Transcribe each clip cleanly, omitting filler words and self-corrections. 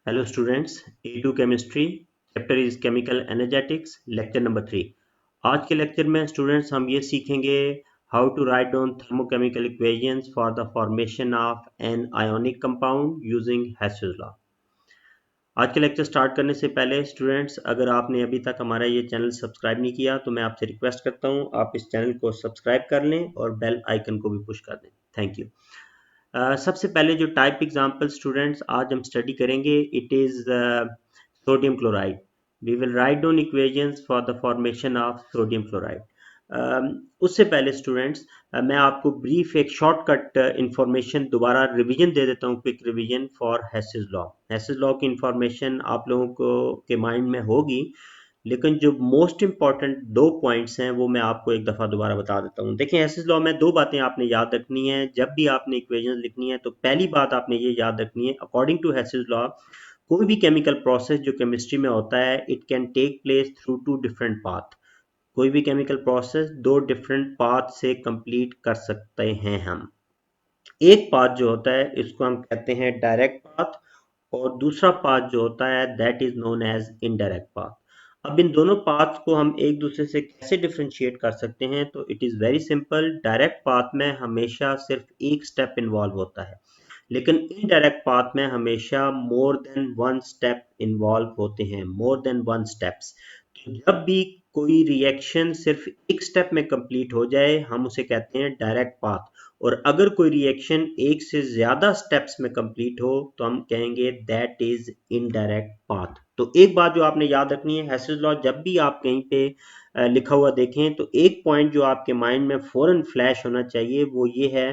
Hello students, A2 Chemistry, chapter is Chemical Energetics, lecture number 3। आज के lecture में students हम ये सीखेंगे how to write down thermochemical equations for the formation of an ionic compound using Hess's law. आज के lecture start करने से पहले स्टूडेंट्स, अगर आपने अभी तक हमारा ये चैनल सब्सक्राइब नहीं किया तो मैं आपसे रिक्वेस्ट करता हूँ आप इस चैनल को सब्सक्राइब कर लें और बेल आइकन को भी पुश कर दें। Thank you. सबसे पहले जो टाइप एग्जांपल स्टूडेंट्स आज हम स्टडी करेंगे, it is sodium chloride. We will write down equations for the formation of sodium chloride. उससे पहले स्टूडेंट्स, मैं आपको ब्रीफ एक शॉर्टकट इंफॉर्मेशन दोबारा रिवीजन दे देता हूँ, quick revision for Hess's law. Hess's law की इंफॉर्मेशन आप लोगों को के माइंड में होगी, लेकिन जो मोस्ट इंपॉर्टेंट दो पॉइंट्स हैं वो मैं आपको एक दफ़ा दोबारा बता देता हूँ। देखिए, हेसियस लॉ में दो बातें आपने याद रखनी है जब भी आपने इक्वेशन लिखनी है। तो पहली बात आपने ये याद रखनी है, अकॉर्डिंग टू हेसियस लॉ कोई भी केमिकल प्रोसेस जो केमिस्ट्री में होता है, it can take place through two different path. कोई भी केमिकल प्रोसेस दो डिफरेंट पाथ से कंप्लीट कर सकते हैं हम। एक पाथ जो होता है इसको हम कहते हैं डायरेक्ट पाथ, और दूसरा पाथ जो होता है that is known as indirect path. अब इन दोनों पाथ को हम एक दूसरे से कैसे डिफरेंशिएट कर सकते हैं? तो it is very simple. Direct path में हमेशा सिर्फ एक स्टेप इन्वॉल्व होता है, लेकिन इनडायरेक्ट पाथ में हमेशा more than one step involve होते हैं, मोर देन वन स्टेप्स। तो जब भी कोई रिएक्शन सिर्फ एक स्टेप में कंप्लीट हो जाए हम उसे कहते हैं डायरेक्ट पाथ, और अगर कोई रिएक्शन एक से ज्यादा स्टेप्स में कंप्लीट हो तो हम कहेंगे दैट इज इनडायरेक्ट पाथ। तो एक बात जो आपने याद रखनी है, हेसियस लॉ जब भी आप कहीं पे लिखा हुआ देखें तो एक पॉइंट जो आपके माइंड में फौरन फ्लैश होना चाहिए वो ये है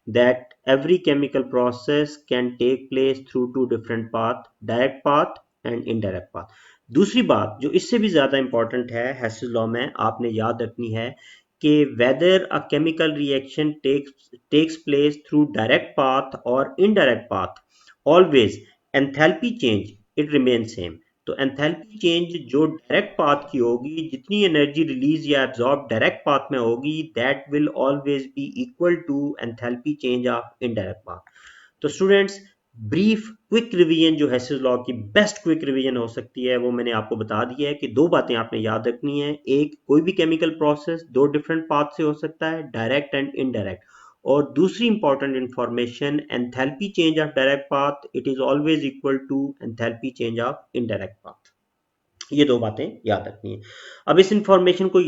that every chemical process can take place through two different path, direct path and indirect path। दूसरी बात जो इससे भी ज्यादा इंपॉर्टेंट है हेसियस लॉ में आपने याद रखनी है कि whether a chemical reaction takes place through direct path or indirect path, always enthalpy change it remains same। तो एंथैल्पी चेंज जो डायरेक्ट पाथ की होगी, जितनी एनर्जी रिलीज या एब्जॉर्ब डायरेक्ट पाथ में होगी, that will always be equal to enthalpy change of indirect path. तो students, brief quick revision जो हेसियस लॉ की बेस्ट क्विक रिवीजन हो सकती है वो मैंने आपको बता दिया है कि दो बातें आपने याद रखनी है। एक, कोई भी केमिकल प्रोसेस दो डिफरेंट पाथ से हो सकता है, डायरेक्ट एंड इनडायरेक्ट। और दूसरी important information, enthalpy change of direct path it is always equal to enthalpy change of indirect path. ये दो बातें याद रखनी है। अब इस इंफॉर्मेशन को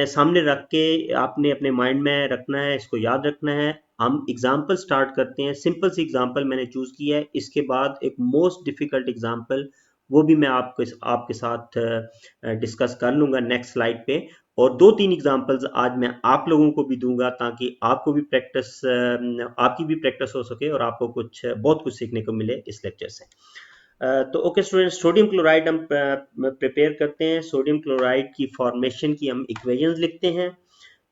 सामने रख के आपने अपने माइंड में रखना है, इसको याद रखना है। हम एग्जाम्पल स्टार्ट करते हैं। सिंपल सी एग्जाम्पल मैंने चूज किया है, इसके बाद एक मोस्ट डिफिकल्ट एग्जाम्पल वो भी मैं आपके साथ डिस्कस कर लूंगा नेक्स्ट स्लाइड पे। और दो तीन एग्जाम्पल्स आज मैं आप लोगों को भी दूंगा ताकि आपको भी प्रैक्टिस आपकी भी प्रैक्टिस हो सके और आपको बहुत कुछ सीखने को मिले इस लेक्चर से। तो ओके स्टूडेंट, सोडियम क्लोराइड हम प्रिपेयर करते हैं। सोडियम क्लोराइड की फॉर्मेशन की हम इक्वेशंस लिखते हैं।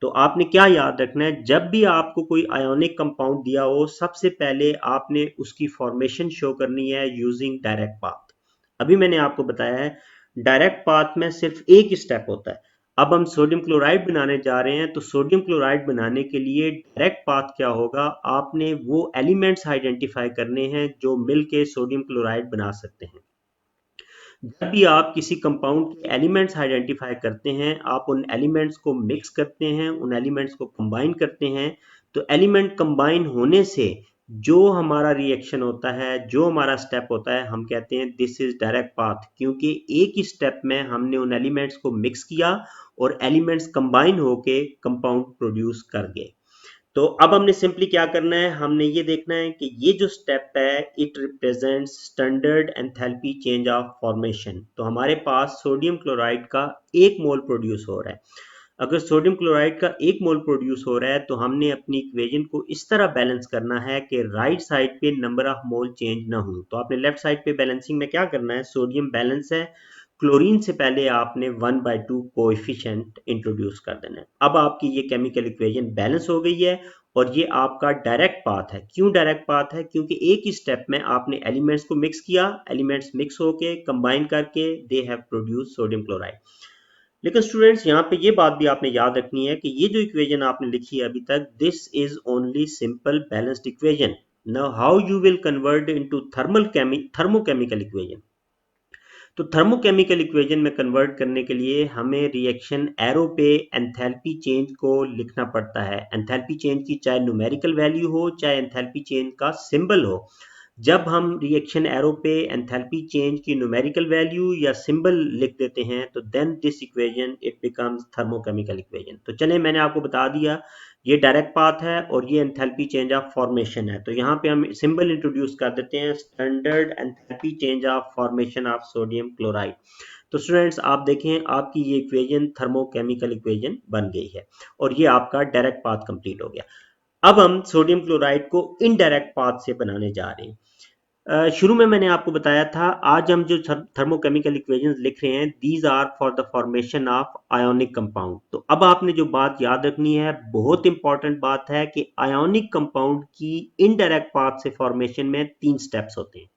तो आपने क्या याद रखना है, जब भी आपको कोई आयोनिक कंपाउंड दिया हो सबसे पहले आपने उसकी फॉर्मेशन शो करनी है यूजिंग डायरेक्ट पाथ। अभी मैंने आपको बताया है डायरेक्ट पाथ में सिर्फ एक ही स्टेप होता है। अब हम सोडियम क्लोराइड बनाने जा रहे हैं, तो सोडियम क्लोराइड बनाने के लिए डायरेक्ट पाथ क्या होगा, आपने वो एलिमेंट्स आइडेंटिफाई करने हैं जो मिलके सोडियम क्लोराइड बना सकते हैं। जब भी आप किसी कंपाउंड के एलिमेंट्स आइडेंटिफाई करते हैं, आप उन एलिमेंट्स को मिक्स करते हैं, उन एलिमेंट्स को कंबाइन करते हैं। तो एलिमेंट कंबाइन होने से जो हमारा रिएक्शन होता है, जो हमारा स्टेप होता है, हम कहते हैं दिस इज डायरेक्ट पाथ, क्योंकि एक ही स्टेप में हमने उन एलिमेंट्स को मिक्स किया और एलिमेंट्स कंबाइन होके कंपाउंड प्रोड्यूस कर गए। तो अब हमने सिंपली क्या करना है, हमने ये देखना है कि ये जो स्टेप है it represents standard enthalpy change of formation. तो हमारे पास सोडियम क्लोराइड का एक मोल प्रोड्यूस हो रहा है। अगर सोडियम क्लोराइड का एक मोल प्रोड्यूस हो रहा है तो हमने अपनी इक्वेशन को इस तरह बैलेंस करना है कि राइट साइड पे नंबर ऑफ मोल चेंज ना हो। तो आपने लेफ्ट साइड पे बैलेंसिंग में क्या करना है, सोडियम बैलेंस है, क्लोरीन से पहले आपने 1/2 कोएफिशिएंट इंट्रोड्यूस कर देना है। अब आपकी ये केमिकल इक्वेशन बैलेंस हो गई है और ये आपका डायरेक्ट पाथ है। क्यों डायरेक्ट पाथ है? क्योंकि एक ही स्टेप में आपने एलिमेंट्स को मिक्स किया, एलिमेंट्स मिक्स होके कंबाइन करके they have produce sodium chloride. लेकिन स्टूडेंट्स, यहाँ पे ये बात भी आपने याद रखनी है कि ये जो इक्वेशन आपने लिखी है अभी तक, this is only simple balanced equation. Now how you will convert into thermochemical equation? तो थर्मोकेमिकल इक्वेशन में कन्वर्ट करने के लिए हमें रिएक्शन एरो पे एंथैल्पी चेंज को लिखना पड़ता है। एंथैल्पी चेंज की चाहे न्यूमेरिकल वैल्यू हो चाहे एंथैल्पी चेंज का सिंबल हो, जब हम रिएक्शन एरो पे एंथैल्पी चेंज की न्यूमेरिकल वैल्यू या सिंबल लिख देते हैं तो then this equation it becomes thermochemical equation. तो चलिए मैंने आपको बता दिया, ये डायरेक्ट पाथ है और ये एंथैल्पी चेंज ऑफ फॉर्मेशन है। तो यहाँ पे हम सिंबल इंट्रोड्यूस कर देते हैं, standard enthalpy change of formation of sodium chloride. तो स्टूडेंट्स आप देखें, आपकी ये इक्वेशन थर्मोकेमिकल इक्वेशन बन गई है और ये आपका डायरेक्ट पाथ कंप्लीट हो गया। अब हम सोडियम क्लोराइड को इनडायरेक्ट पाथ से बनाने जा रहे हैं। शुरू में मैंने आपको बताया था, आज हम जो थर्मोकेमिकल इक्वेशंस लिख रहे हैं, these are for the formation of ionic compound. तो अब आपने जो बात याद रखनी है, बहुत इंपॉर्टेंट बात है कि आयोनिक कंपाउंड की इनडायरेक्ट पाथ से फॉर्मेशन में 3 स्टेप्स होते हैं।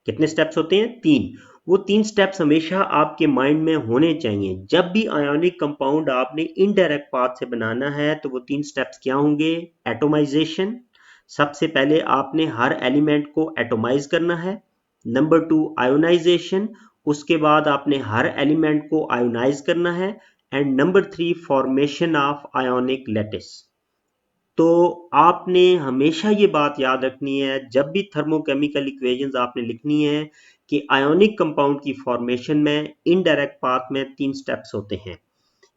कितने स्टेप्स होते हैं? 3। वो 3 स्टेप्स हमेशा आपके माइंड में होने चाहिए। जब भी आयोनिक कंपाउंड आपने इनडायरेक्ट पाथ से बनाना है तो वो 3 स्टेप्स क्या होंगे? एटोमाइजेशन, सबसे पहले आपने हर एलिमेंट को एटोमाइज करना है। नंबर 2 आयोनाइजेशन, उसके बाद आपने हर एलिमेंट को आयोनाइज करना है। And number 3 formation of ionic lattice. तो आपने हमेशा ये बात याद रखनी है, जब भी थर्मोकेमिकल इक्वेशंस आपने लिखनी है, कि आयोनिक कंपाउंड की फॉर्मेशन में इनडायरेक्ट पाथ में 3 स्टेप्स होते हैं।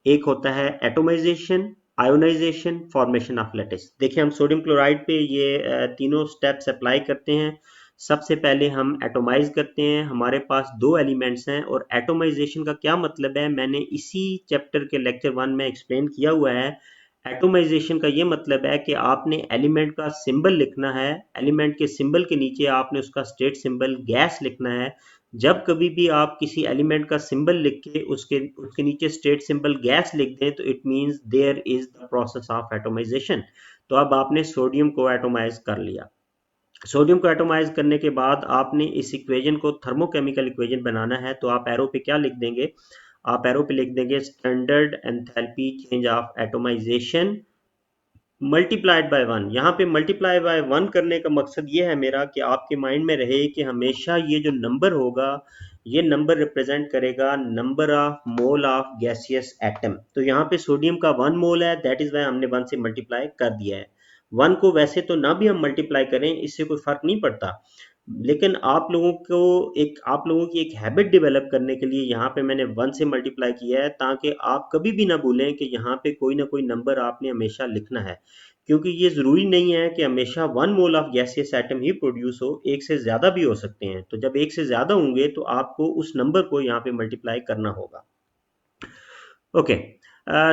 एक होता है atomisation, ionisation, formation of lattice. देखिए हम सोडियम क्लोराइड पे ये तीनों स्टेप्स अप्लाई करते हैं। सबसे पहले हम एटोमाइज करते हैं, हमारे पास 2 एलिमेंट्स हैं। और एटोमाइजेशन का क्या मतलब है, मैंने इसी चैप्टर के लेक्चर 1 में एक्सप्लेन किया हुआ है। एटोमाइजेशन का ये मतलब है कि आपने एलिमेंट का सिंबल लिखना है, एलिमेंट के सिंबल के नीचे आपने उसका स्टेट सिंबल गैस लिखना है। जब कभी भी आप किसी एलिमेंट का सिंबल लिख के उसके उसके नीचे स्टेट सिंबल गैस लिख दें तो it means there is the process of atomisation. तो अब आपने सोडियम को एटोमाइज कर लिया। सोडियम को एटोमाइज करने के बाद आपने इस इक्वेशन को थर्मोकेमिकल इक्वेशन बनाना है। तो आप एरो पे क्या लिख देंगे? आप एरो पे लिख देंगे standard enthalpy change of atomization multiplied by 1। यहाँ पे मल्टीप्लाई बाय 1 करने का मकसद ये है मेरा कि आपके माइंड में रहे कि हमेशा ये जो नंबर होगा, ये नंबर रिप्रेजेंट करेगा number of mole of gaseous atom. तो यहाँ पे सोडियम का 1 मोल है, दैट इज वाई हमने 1 से मल्टीप्लाई कर दिया है। 1 को वैसे तो ना भी हम मल्टीप्लाई करें, इससे कोई फर्क नहीं पड़ता, लेकिन आप लोगों की एक हैबिट डेवलप करने के लिए यहाँ पे मैंने 1 से मल्टीप्लाई किया है, ताकि आप कभी भी ना भूलें कि यहाँ पे कोई ना कोई नंबर आपने हमेशा लिखना है। क्योंकि ये ज़रूरी नहीं है कि हमेशा 1 mole of gaseous atom he produce हो, एक से ज़्यादा भी हो सकते हैं। तो जब एक से ज़्यादा होंगे तो आपको उस नंबर को यहाँ पे मल्टीप्लाई करना होगा। ओके,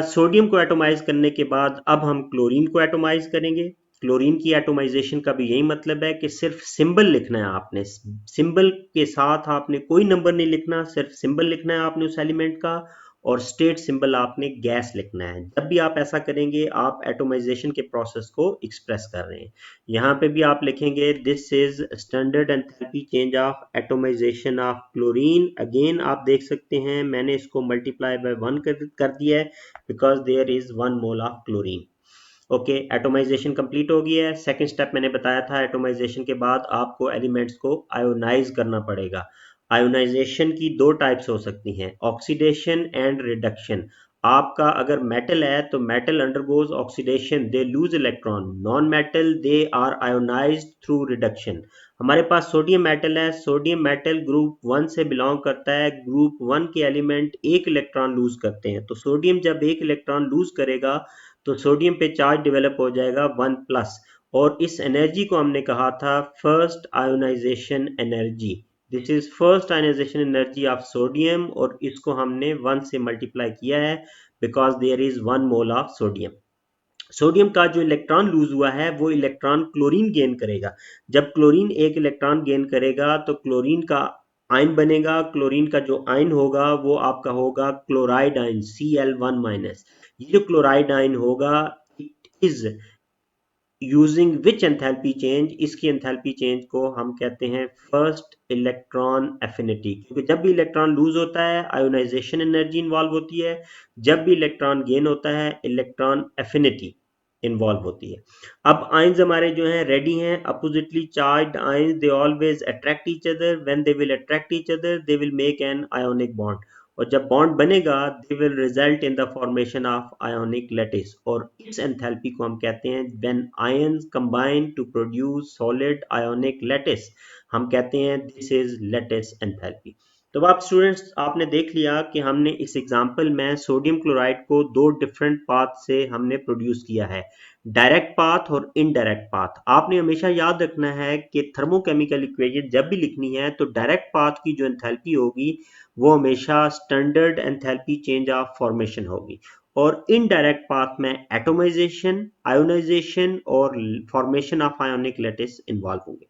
सोडियम को एटोमाइज करने के बाद अब हम क्लोरीन को एटोमाइज करेंगे। क्लोरीन की एटोमाइजेशन का भी यही मतलब है कि सिर्फ सिंबल लिखना है आपने, सिंबल के साथ आपने कोई नंबर नहीं लिखना, सिर्फ सिंबल लिखना है आपने उस एलिमेंट का, और स्टेट सिंबल आपने गैस लिखना है। जब भी आप ऐसा करेंगे आप एटोमाइजेशन के प्रोसेस को एक्सप्रेस कर रहे हैं। यहाँ पे भी आप लिखेंगे this is standard enthalpy change of atomization of chlorine. Again आप देख सकते हैं मैंने इसको मल्टीप्लाई बाय 1 कर दिया है, because there is 1 mole of chlorine. Okay, atomisation complete हो गया है। सेकंड स्टेप मैंने बताया था, एटोमाइजेशन के बाद आपको एलिमेंट्स को आयोनाइज करना पड़ेगा। आयोनाइजेशन की 2 टाइप्स हो सकती हैं, ऑक्सीडेशन एंड रिडक्शन। आपका अगर मेटल है तो metal undergoes oxidation, they lose electron. Non metal they are ionised through reduction. हमारे पास सोडियम मेटल है, सोडियम मेटल ग्रुप 1 से बिलोंग करता है। ग्रुप 1 के एलिमेंट 1 इलेक्ट्रॉन लूज करते हैं। तो सोडियम जब 1 इलेक्ट्रॉन लूज करेगा तो सोडियम पे चार्ज डेवलप हो जाएगा 1 प्लस, और इस एनर्जी को हमने कहा था first ionisation energy. This is first ionisation energy of sodium, और इसको हमने 1 से मल्टीप्लाई किया है because there is 1 mole of sodium. Sodium का जो इलेक्ट्रॉन लूज हुआ है वो इलेक्ट्रॉन क्लोरीन गेन करेगा। जब क्लोरीन 1 इलेक्ट्रॉन गेन करेगा तो क्लोरीन का आयन बनेगा। क्लोरीन का जो आयन होगा वो आपका होगा क्लोराइड आयन, Cl1-। ये जो क्लोराइड आयन होगा, it is using which enthalpy change, इसकी एंथैल्पी चेंज को हम कहते हैं फर्स्ट इलेक्ट्रॉन एफिनिटी। क्योंकि जब भी इलेक्ट्रॉन लूज होता है आयोनाइजेशन एनर्जी इन्वॉल्व होती है, जब भी इलेक्ट्रॉन गेन होता है इलेक्ट्रॉन एफिनिटी। इन्वॉल्व होती है। अब आयंस हमारे जो हैं रेडी हैं, oppositely charged ions they always attract each other, when they will attract each other they will make an ionic bond, और जब बॉन्ड बनेगा they will result in the formation of ionic lattice, और इस enthalpy को हम कहते हैं when ions combine to produce solid ionic lattice, हम कहते हैं दिस इज लैटिस एंथैल्पी। तो अब आप स्टूडेंट्स आपने देख लिया कि हमने इस एग्जांपल में सोडियम क्लोराइड को दो डिफरेंट पाथ से हमने प्रोड्यूस किया है, डायरेक्ट पाथ और इनडायरेक्ट पाथ। आपने हमेशा याद रखना है कि थर्मोकेमिकल इक्वेशन जब भी लिखनी है तो डायरेक्ट पाथ की जो एंथैल्पी होगी वो हमेशा standard enthalpy change of formation होगी, और इनडायरेक्ट पाथ में एटोमाइजेशन, आयोनाइजेशन और formation of ionic lattice involve होंगे।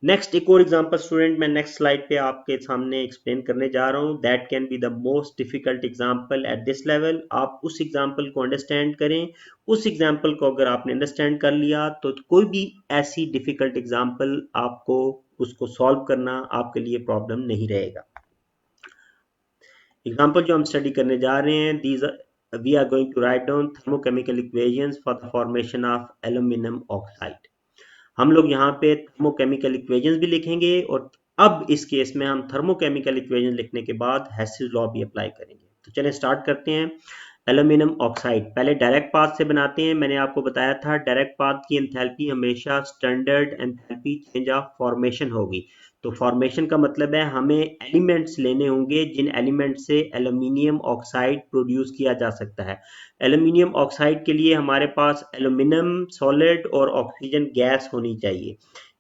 नेक्स्ट एक और एग्जांपल स्टूडेंट मैं नेक्स्ट स्लाइड पे आपके सामने एक्सप्लेन करने जा रहा हूं, that can be the most difficult example at this level. आप उस एग्जांपल को अंडरस्टैंड करें, उस एग्जांपल को अगर आपने अंडरस्टैंड कर लिया तो कोई भी ऐसी डिफिकल्ट एग्जांपल आपको उसको सॉल्व करना आपके लिए प्रॉब्लम नहीं रहेगा। एग्जांपल जो हम स्टडी करने जा रहे हैं, these we are going to write down thermochemical equations for the formation of aluminium oxide. हम लोग यहाँ पे थर्मोकेमिकल इक्वेशंस भी लिखेंगे, और अब इस केस में हम थर्मोकेमिकल इक्वेशन लिखने के बाद हेसिस लॉ भी अप्लाई करेंगे। तो चलें स्टार्ट करते हैं। एल्यूमिनियम ऑक्साइड पहले डायरेक्ट पाथ से बनाते हैं। मैंने आपको बताया था डायरेक्ट पाथ की एंथैल्पी हमेशा standard enthalpy change of formation होगी। तो फॉर्मेशन का मतलब है हमें एलिमेंट्स लेने होंगे जिन एलिमेंट से एल्यूमिनियम ऑक्साइड प्रोड्यूस किया जा सकता है। एल्यूमिनियम ऑक्साइड के लिए हमारे पास एल्यूमिनियम सॉलिड और ऑक्सीजन गैस होनी चाहिए।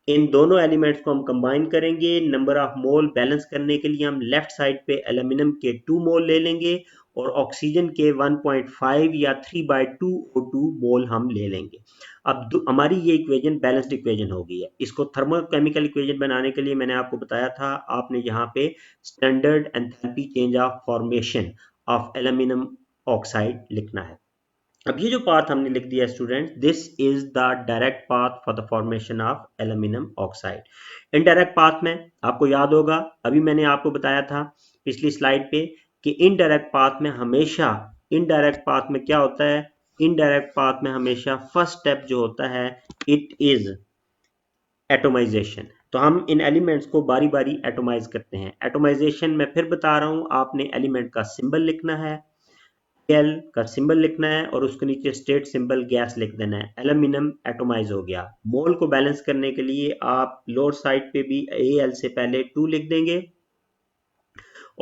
इन दोनों एलिमेंट्स को हम कंबाइन करेंगे। नंबर ऑफ मोल बैलेंस करने के लिए हम लेफ्ट साइड पे एल्यूमिनियम के 2 मोल ले लेंगे और ऑक्सीजन के 1.5 या 3/2 O2 मोल हम ले लेंगे। अब हमारी ये इक्वेशन बैलेंस्ड इक्वेशन हो गई है। इसको थर्मोकेमिकल इक्वेशन बनाने के लिए मैंने आपको बताया था आपने यहाँ पे standard enthalpy change of formation of aluminium oxide लिखना है। अब ये जो पाथ हमने लिख दिया student, this is the direct path for the formation of aluminium oxide. Indirect path में आपको याद होगा अभी मैंने आपको बताया था पिछली स्लाइड पे कि इनडायरेक्ट पाथ में हमेशा, इनडायरेक्ट पाथ में क्या होता है, इनडायरेक्ट पाथ में हमेशा फर्स्ट स्टेप जो होता है इट इज एटोमाइजेशन। तो हम इन एलिमेंट्स को बारी बारी एटोमाइज करते हैं। एटोमाइजेशन में फिर बता रहा हूं, आपने एलिमेंट का सिंबल लिखना है, एल का सिंबल लिखना है और उसके नीचे स्टेट सिंबल गैस लिख देना है। एल्यूमिनियम एटोमाइज हो गया। मोल को बैलेंस करने के लिए आप लोअर साइड पे भी एल से पहले 2 लिख देंगे,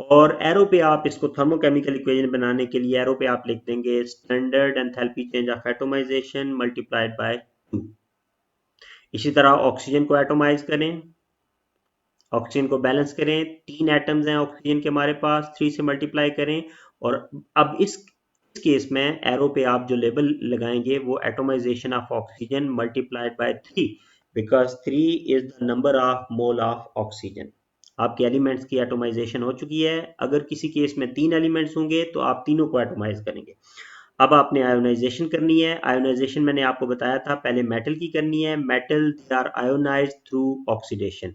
और एरो पे आप इसको थर्मोकेमिकल इक्वेशन बनाने के लिए एरो पे आप लिख देंगे standard enthalpy change of atomization multiplied by 2। इसी तरह ऑक्सीजन को एटोमाइज करें, ऑक्सीजन को बैलेंस करें, 3 एटम्स हैं ऑक्सीजन के हमारे पास, 3 से मल्टीप्लाई करें, और अब इस केस में एरो पे आप जो लेबल लगाएंगे वो atomisation of oxygen multiplied by 3, because 3 is the number of mole of oxygen. आपके एलिमेंट्स की एटोमाइजेशन हो चुकी है। अगर किसी केस में 3 एलिमेंट्स होंगे तो आप तीनों को एटोमाइज करेंगे। अब आपने आयोनाइजेशन करनी है। आयोनाइजेशन मैंने आपको बताया था पहले मेटल की करनी है। Metal they are ionised through oxidation.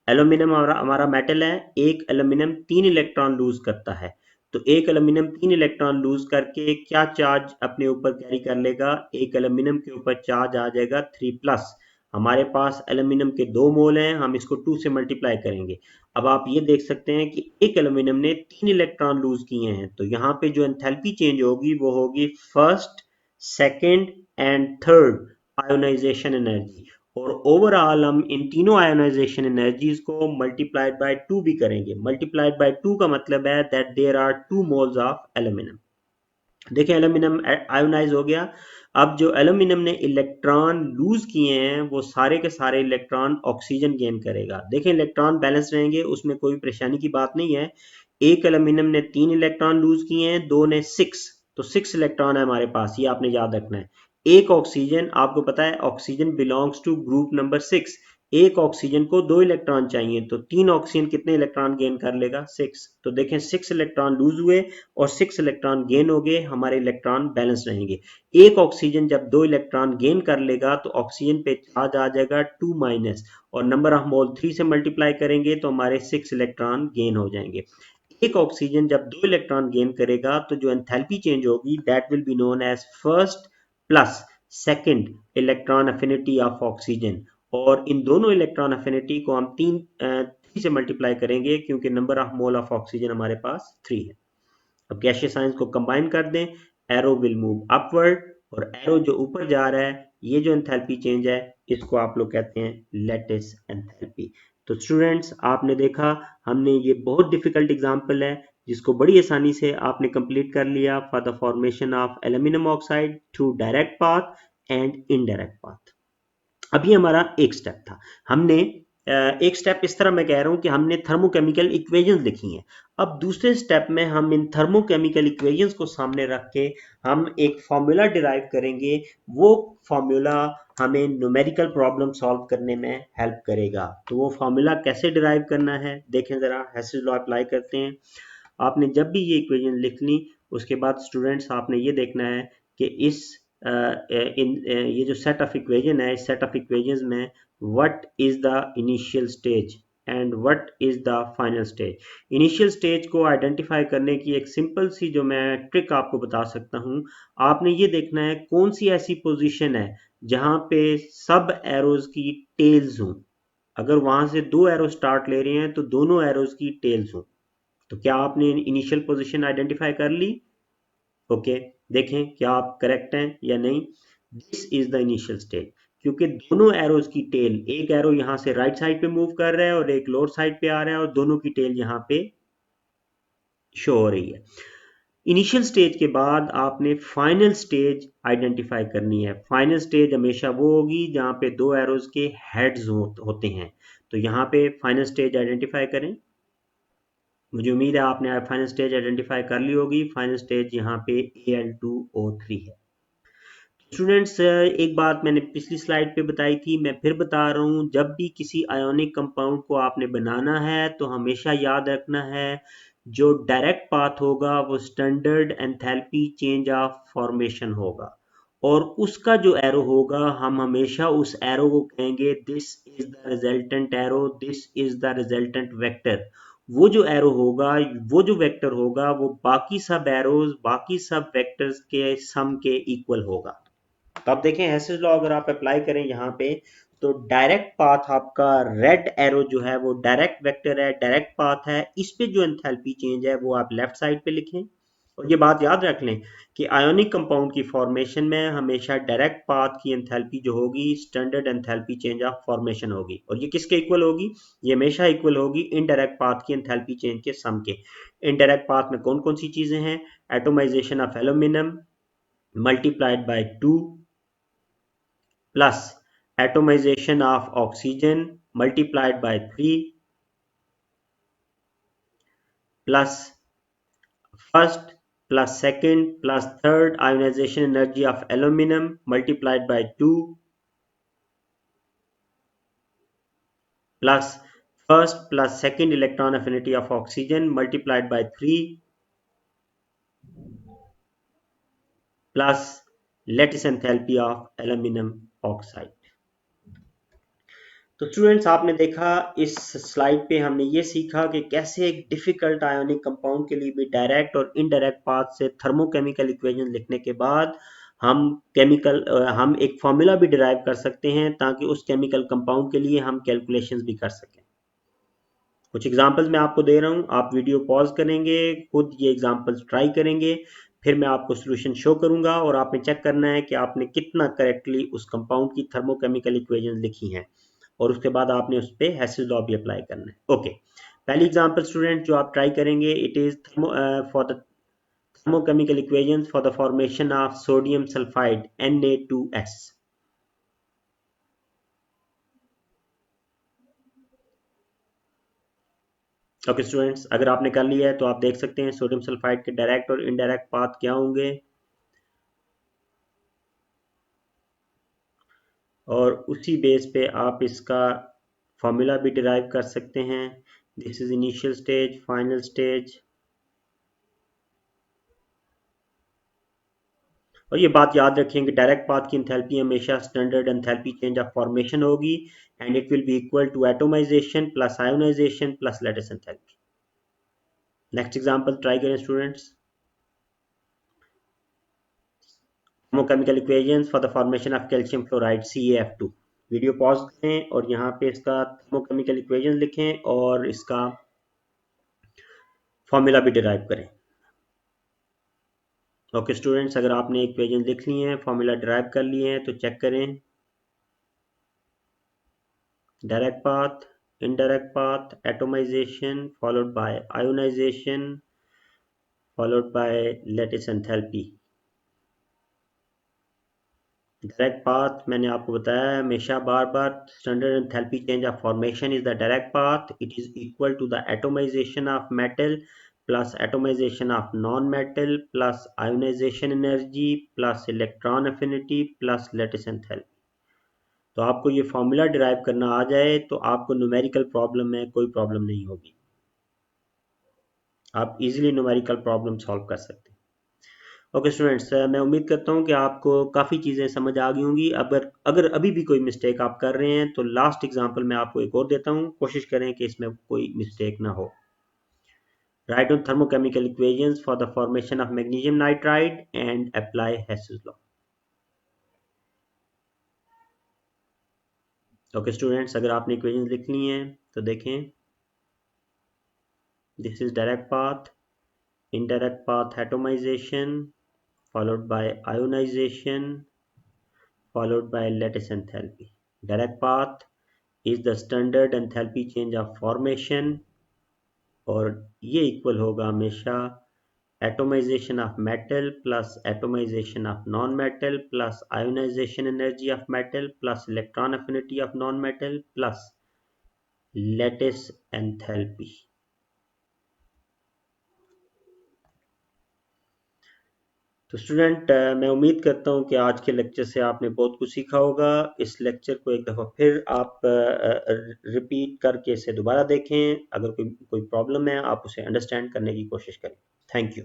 Aluminium हमारा मेटल है, एक एल्यूमिनियम 3 इलेक्ट्रॉन लूज करता है। तो एक एल्यूमिनियम 3 इलेक्ट्रॉन लूज करके क्या चार्ज अपने ऊपर कैरी कर लेगा, एक एल्यूमिनियम के ऊपर चार्ज आ जाएगा 3+। हमारे पास एल्यूमिनियम के 2 मोल हैं, हम इसको 2 से मल्टीप्लाई करेंगे। अब आप ये देख सकते हैं कि एक एल्यूमिनियम ने 3 इलेक्ट्रॉन लूज किए हैं, तो यहाँ पे जो एंथैल्पी चेंज होगी वो होगी first, second and third ionization energy, और ओवरऑल हम इन तीनों आयोनाइजेशन एनर्जीज को मल्टीप्लाइड बाय 2 भी करेंगे। मल्टीप्लाइड बाय 2 का मतलब है that there are 2 moles of aluminium. देखिए एल्यूमिनियम आयोनाइज हो गया। अब जो एल्यूमिनियम ने इलेक्ट्रॉन लूज किए हैं वो सारे के सारे इलेक्ट्रॉन ऑक्सीजन गेन करेगा। देखें इलेक्ट्रॉन बैलेंस रहेंगे, उसमें कोई परेशानी की बात नहीं है। एक एल्यूमिनियम ने 3 इलेक्ट्रॉन लूज किए हैं, 2 ने 6, तो 6 इलेक्ट्रॉन है हमारे पास, ये आपने याद रखना है। एक ऑक्सीजन, आपको पता है oxygen belongs to group number 6, एक ऑक्सीजन को 2 इलेक्ट्रॉन चाहिए, तो 3 ऑक्सीजन कितने इलेक्ट्रॉन गेन कर लेगा, 6। तो देखें 6 इलेक्ट्रॉन लूज हुए और 6 इलेक्ट्रॉन गेन हो गए, हमारे इलेक्ट्रॉन बैलेंस रहेंगे। एक ऑक्सीजन जब 2 इलेक्ट्रॉन गेन कर लेगा तो ऑक्सीजन पे चार्ज आ जाएगा 2-, और नंबर ऑफ मोल 3 से मल्टीप्लाई करेंगे तो हमारे 6 इलेक्ट्रॉन गेन हो जाएंगे। एक ऑक्सीजन जब 2 इलेक्ट्रॉन गेन करेगा तो जो एंथैल्पी चेंज होगी that will be known as first plus second electron affinity of oxygen, और इन दोनों इलेक्ट्रॉन अफिनिटी को हम थ्री से मल्टीप्लाई करेंगे क्योंकि number of mole of oxygen हमारे पास 3 है। अब गैसियस आयंस को कंबाइन कर दें, एरो विल मूव अपवर्ड, और एरो जो ऊपर जा रहा है, ये जो एंथैल्पी चेंज है इसको आप लोग कहते हैं लैटिस एंथैल्पी। तो स्टूडेंट्स आपने देखा, हमने ये बहुत डिफिकल्ट एग्जांपल है जिसको बड़ी आसानी से आपने कंप्लीट कर लिया for the formation of aluminium oxide through direct path and indirect path. अभी हमारा एक स्टेप था, हमने एक स्टेप इस तरह मैं कह रहा हूं कि हमने थर्मोकेमिकल इक्वेशंस लिखी हैं। अब दूसरे स्टेप में हम इन थर्मोकेमिकल इक्वेशंस को सामने रख के हम एक फॉर्मूला डिराइव करेंगे। वो फॉर्मूला हमें न्यूमेरिकल प्रॉब्लम सॉल्व करने में हेल्प करेगा। तो वो फॉर्मूला कैसे डिराइव करना है देखें जरा, हेसिस लॉ अप्लाई करते हैं। आपने जब भी ये इक्वेशन लिख ली उसके बाद स्टूडेंट्स आपने ये देखना है कि इस ये जो सेट ऑफ इक्वेशन है, इस सेट ऑफ इक्वेशंस में what is the initial stage and what is the final stage. Initial stage को आइडेंटिफाई करने की एक सिंपल सी जो मैं ट्रिक आपको बता सकता हूं, आपने ये देखना है कौन सी ऐसी पोजीशन है जहां पे सब एरोज की टेल्स हों। अगर वहां से दो एरो स्टार्ट ले रहे हैं तो दोनों एरोज की टेल्स हों। तो क्या आपने इनिशियल पोजीशन आइडेंटिफाई कर ली? ओके, देखें क्या आप करेक्ट हैं या नहीं। This is the initial stage, क्योंकि दोनों एरोज की टेल, एक एरो यहां से राइट साइड पे मूव कर रहा है और एक लोअर साइड पे आ रहा है, और दोनों की टेल यहां पे शो हो रही है। इनिशियल स्टेज के बाद आपने फाइनल स्टेज आइडेंटिफाई करनी है। फाइनल स्टेज हमेशा वो होगी जहां पे दो एरोज के हेड्स होते हैं। तो यहां पे फाइनल स्टेज आइडेंटिफाई करें। मुझे उम्मीद है आपने फाइनल स्टेज आइडेंटिफाई कर ली होगी। फाइनल स्टेज यहाँ पे Al2O3 है। स्टूडेंट्स एक बात मैंने पिछली स्लाइड पे बताई थी, मैं फिर बता रहा हूँ, जब भी किसी आयोनिक कंपाउंड को आपने बनाना है तो हमेशा याद रखना है जो डायरेक्ट पाथ होगा वो standard enthalpy change of formation होगा, और उसका जो एरो होगा हम हमेशा उस एरो को कहेंगे this is the resultant arrow, this is the resultant vector. वो जो एरो होगा, वो जो वेक्टर होगा, वो बाकी सब एरोज, बाकी सब वेक्टर्स के सम के इक्वल होगा। तो आप देखें हेसिस लॉ अगर आप अप्लाई करें यहाँ पे, तो डायरेक्ट पाथ आपका रेड एरो जो है वो डायरेक्ट वेक्टर है, डायरेक्ट पाथ है। इस पे जो एंथैल्पी चेंज है वो आप लेफ्ट साइड पे लिखें। और ये बात याद रख लें कि आयोनिक कंपाउंड की फॉर्मेशन में हमेशा डायरेक्ट पाथ की एंथैल्पी जो होगी standard enthalpy change of formation होगी, और ये किसके इक्वल होगी? ये हमेशा इक्वल होगी इनडायरेक्ट पाथ की एंथैल्पी चेंज के सम के। इनडायरेक्ट पाथ में कौन कौन सी चीजें हैं? Atomisation of aluminium multiplied by 2 plus atomization of oxygen multiplied by 3 plus first plus second plus third ionization energy of aluminum multiplied by 2 plus first plus second electron affinity of oxygen multiplied by 3 plus lattice enthalpy of aluminum oxide। तो students आपने देखा इस slide पे हमने ये सीखा कि कैसे एक डिफिकल्ट आयोनिक कंपाउंड के लिए भी डायरेक्ट और इनडायरेक्ट पाथ से थर्मोकेमिकल इक्वेशन लिखने के बाद हम एक फॉर्मूला भी डिराइव कर सकते हैं ताकि उस केमिकल कंपाउंड के लिए हम कैलकुलेशंस भी कर सकें। कुछ एग्जांपल्स मैं आपको दे रहा हूं, आप वीडियो पॉज करेंगे, खुद ये एग्जांपल्स ट्राई करेंगे, फिर मैं आपको सॉल्यूशन शो करूंगा और आपने चेक करना है कि आपने कितना करेक्टली उस कंपाउंड की थर्मोकेमिकल इक्वेशन लिखी हैं, और उसके बाद आपने उस पर हेसिस लॉ भी अप्लाई करना है। ओके, पहली एग्जांपल स्टूडेंट जो आप ट्राई करेंगे, it is for the thermochemical equations for the formation of sodium sulfide Na2S। Okay students, अगर आपने कर लिया है तो आप देख सकते हैं सोडियम सल्फाइड के डायरेक्ट और इनडायरेक्ट पाथ क्या होंगे, और उसी बेस पे आप इसका फॉर्मूला भी डिराइव कर सकते हैं। This is initial stage, final stage, और ये बात याद रखें कि डायरेक्ट पाथ की एंथैल्पी हमेशा standard enthalpy change of formation होगी, and it will be equal to atomisation plus ionisation plus lattice enthalpy. Next example try करें students. Thermochemical equations for the formation of calcium fluoride CaF2। Video pause करें और यहाँ पे इसका thermochemical equation लिखें और इसका फॉर्मूला भी डिराइव करें। ओके स्टूडेंट्स, अगर आपने इक्वेशन लिख ली हैं, फॉर्मूला डिराइव कर लिए हैं तो चेक करें। Direct path, indirect path, atomization followed by ionization followed by lattice enthalpy। Direct path मैंने आपको बताया है हमेशा बार बार, standard enthalpy change of formation is the direct path. It is equal to the atomisation of metal plus atomisation of non metal plus ionisation energy plus electron affinity plus lattice enthalpy. तो आपको ये formula derive करना आ जाए तो आपको numerical problem में कोई problem नहीं होगी, आप इजीली न्यूमेरिकल प्रॉब्लम सॉल्व कर सकते हैं। ओके स्टूडेंट्स, मैं उम्मीद करता हूँ कि आपको काफ़ी चीज़ें समझ आ गई होंगी। अगर अगर अभी भी कोई मिस्टेक आप कर रहे हैं तो लास्ट एग्जांपल मैं आपको एक और देता हूँ, कोशिश करें कि इसमें कोई मिस्टेक ना हो। Right on thermochemical equations for the formation of magnesium nitride and apply Hess's law. Okay students, अगर आपने इक्वेशंस लिख ली हैं तो देखें, this is direct path, indirect path atomization followed by ionization followed by lattice enthalpy। Direct path is the standard enthalpy change of formation और ये equal होगा हमेशा atomization of metal plus atomization of non-metal plus ionization energy of metal plus electron affinity of non-metal plus lattice enthalpy। तो student, मैं उम्मीद करता हूं कि आज के लेक्चर से आपने बहुत कुछ सीखा होगा। इस लेक्चर को एक दफ़ा फिर आप रिपीट करके इसे दोबारा देखें। अगर कोई प्रॉब्लम है आप उसे अंडरस्टैंड करने की कोशिश करें। Thank you.